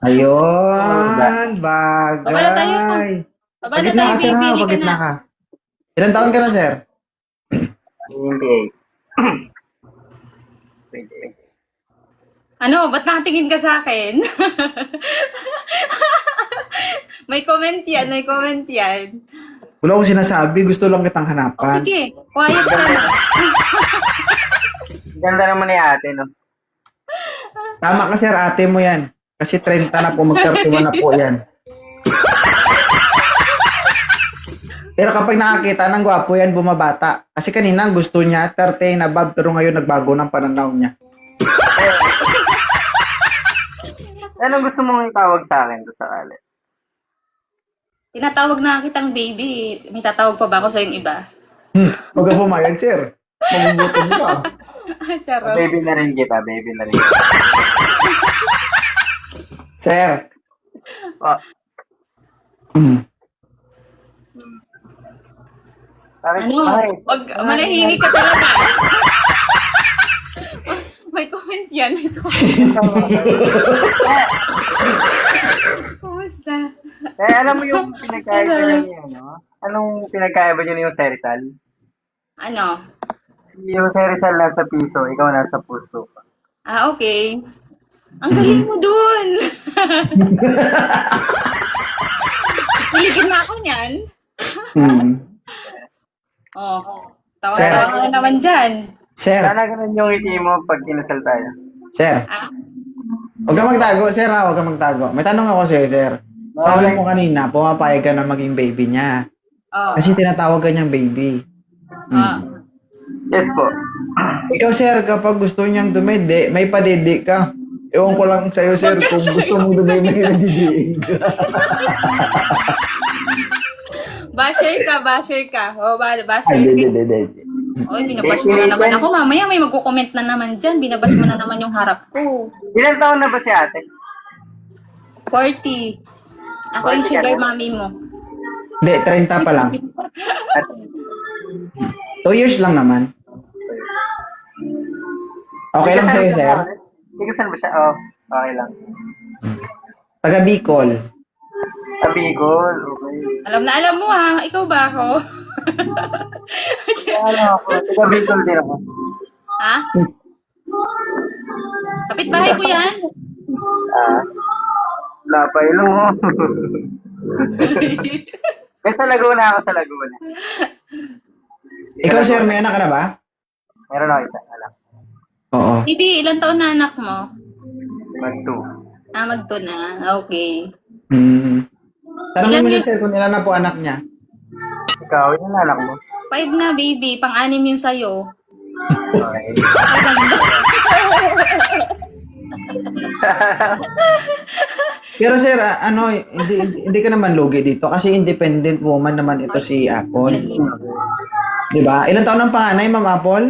Ayun, Babala tayo. bagay. Babala Pagit tayo, na ka, sir, ha? pipili ka Pagit na. na ka. Ilan taon ka na, sir? 28. 28. Ano, ba't nakatingin ka sa akin? May comment yan, may comment yan. Wala akong sinasabi. Gusto lang kitang O hanapan. sige, quiet ka na. Ganda naman ni ate, no? Tama ka, sir. Ate mo yan. Kasi 30 na po. Mag-31 na po yan. Pero kapag nakakita ng gwapo yan, bumabata. Kasi kanina gusto niya 30 na above, pero ngayon nagbago ng pananaw niya. Anong gusto mong itawag sa akin to sakali? Tinatawag na kitang baby. May tatawag pa ba ako sa yung iba? Huwag ka pumayag, sir. Magugutom ka. Charot. Baby na rin kita, baby na rin kita. Sir. Oh, Hmm. bakit? Ano? Wag, manahimik ka talaga. May comment yan. May comment. Kumusta? Eh, alam mo yung pinagkaiba niya, no? Anong pinagkaiba niyo yung Serizal? Ano? Yung Serizal nasa piso, ikaw nasa puso. Ah, okay. Ang galing mo dun. Niligid na ako niyan. Hmm. Oh. Sir. Tawa-tawa ka na naman dyan. Sir. Sana ganun yung ngiti mo pag kinasal tayo. Sir. Ah, Huwag ka magtago, sir, ha? Huwag ka magtago. May tanong ako sa'yo, sir. Sabi mo kanina, pumapayag ka na maging baby niya. oh. Kasi tinatawag ka niyang baby. Oh. Yes po. Ikaw, sir, kapag gusto niyang dumede, may padede ka. Ewan ko lang sa'yo, sir, kung gusto mo dumede, may nadidiin ka. Basher ka. Oh, basher Ay, ka. dede. Oy, binabash mo na naman ako. Mamaya may magko-comment na naman dyan. Binabash mo na naman yung harap ko. Ilan taon na ba si ate? 40. Ako yung 40 ka sugar na? mommy mo. Hindi, 30 pa lang. At 2 years lang naman. Okay lang sa'yo, sir? Ikasan ba siya? Oh, okay lang. Taga Bicol. Tabigol, okay. Alam mo ha. Ikaw ba ako? Ano ako? Tabigol din ako. Ha? Kapit-bahay ko yan. Lapay lang mo. Eh, sa Laguna ako, sa Laguna. Ikaw, sir, may anak ka na ba? Meron ako isa, alam. Oo. Bibi, ilan taon na anak mo? Mag-2. Ah, magto na. Okay. Hmm. Tanongin mo Ilan siya, sir, kung ilan na po anak niya. Ikaw, yun anak mo. 5 na, baby. Pang-anim yung sa'yo. Okay. Pero sir, ano, hindi ka naman lugi dito kasi independent woman naman ito si Apple. Di ba? Ilan taon ang panganay, Ma'am Apple?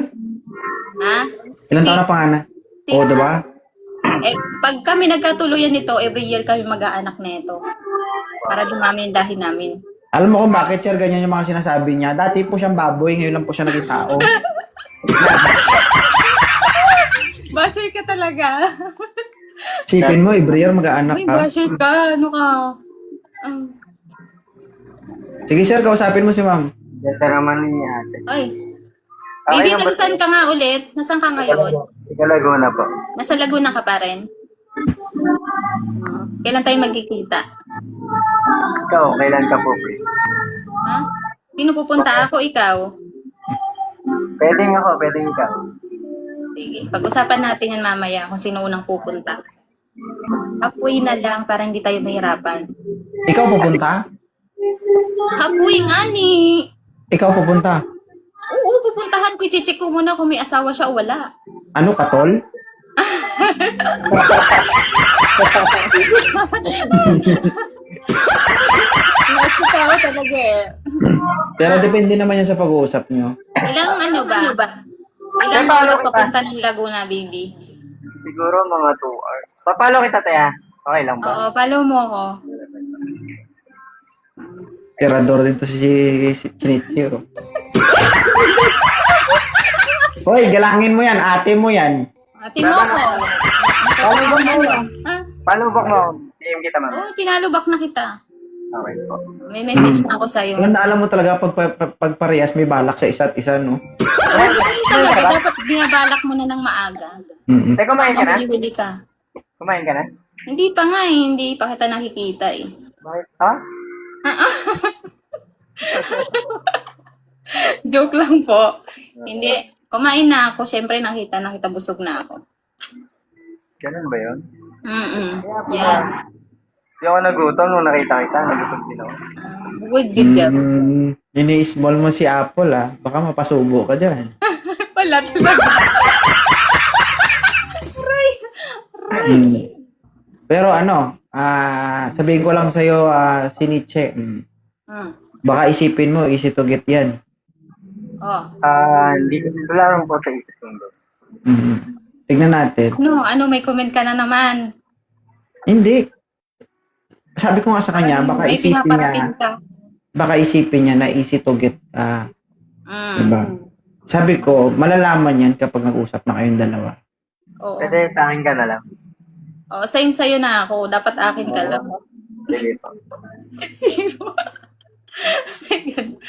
Ha? Ilan taon ang panganay? Oo, di ba? Eh, pag kami nagkatuluyan nito, every year kami mag-aanak na ito. Para dumami yung dahi namin. Alam mo kung bakit, sir, ganyan yung mga sinasabi niya. Dati po siyang baboy, ngayon lang po siya naging tao. Basher ka talaga. Sipin mo, every year mag-aanak Uy, ka. basher ka. Ano ka? Sige, sir, kausapin mo si Ma'am. Ganda naman ni ate. Ay. Okay Baby, lang ba- saan ka nga ulit? Nasaan ka ngayon? Ika Laguna po. Nasa Laguna ka pa rin? Kailan tayo magkikita? Ikaw, kailan ka po, please? Ha? Sino pupunta ako? Ikaw? Pwedeng ako, pwedeng ikaw. Sige. Pag-usapan natin yan mamaya kung sino unang pupunta. Hapoy na lang para hindi tayo mahirapan. Ikaw pupunta? Hapoy nga ni. Ikaw pupunta? Oo, pupuntahan ko. I-check ko muna kung may asawa siya o wala. Ano, katol? Nakita ako talaga eh. Pero depende naman yan sa pag-uusap nyo. Ilang ano ba? Ilang oras papunta ng Laguna, baby? Siguro mga 2 hours. Papalo kita, Taya. Okay lang ba? Oo, follow mo ako. Tirador din to si Chinichiro. Hoy, galangin mo yan. Ate mo yan. Ate mo ako. Ano ba mo? Ha? Palubok mo. DM kita, ma'am. Oo, pinalubak na kita. Okay po. May message na ako sa'yo. Alam mo talaga pag parehas may balak sa isa't isa, no? Talaga, dapat binabalak mo na ng maaga. Mm-mm. Teka, kumain ka na? Huli ka. Kumain ka na? Hindi pa nga eh, hindi pa kita nakikita eh. Bakit? Ha? Joke lang po. Hindi, kumain na ako. Siyempre nakita busog na ako. Ganun ba yun? Yan. Hindi ako nagutom nung nakita kita. Nagutom din ako. Good job. Ini-small mo si Apple, ah. Baka mapasubo ka dyan. Wala talaga. Mm. Pero sabihin ko lang sa'yo, si Nietzsche, baka isipin mo, easy to get yan. Oh. Hindi wala lang po sa isip ko. Tignan natin. Ano, may comment ka na naman. Hindi. Sabi ko nga sa kanya, baka May isipin pinaparating niya, ka. baka isipin niya na easy to get, diba? Sabi ko, malalaman yan kapag nag-usap na kayong dalawa. Oo. Pwede sa akin ka na lang. Oo, sa'yo na ako. Dapat akin ka lang. Sige po. Zero. Sige.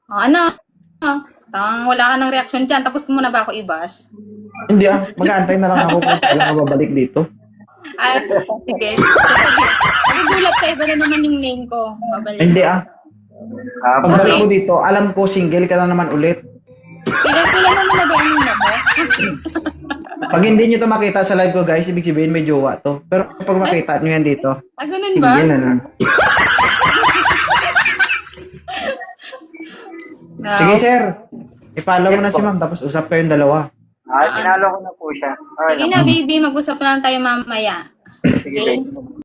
Ano? Wala ka ng reaction dyan. Tapos mo na ba ako i-bash? Hindi mag-aantay na lang ako kung kailan ka babalik dito. Ay, sige. Nagugulat ka, iba na naman yung name ko. Babalik. Hindi Pagbalik Okay. ko dito, alam ko single ka na naman ulit. Pila naman na ba yung name ako? Pag hindi nyo to makita sa live ko guys, ibig sabihin may jowa to. Pero pag makita nyo yan dito, Ganun ba? single na lang. No. Sige sir, i-follow mo na si ma'am tapos usap kayong dalawa. Tinalo ko na po siya. Sige na, baby. Mag-usap na lang tayo mamaya. Sige, Okay? babe.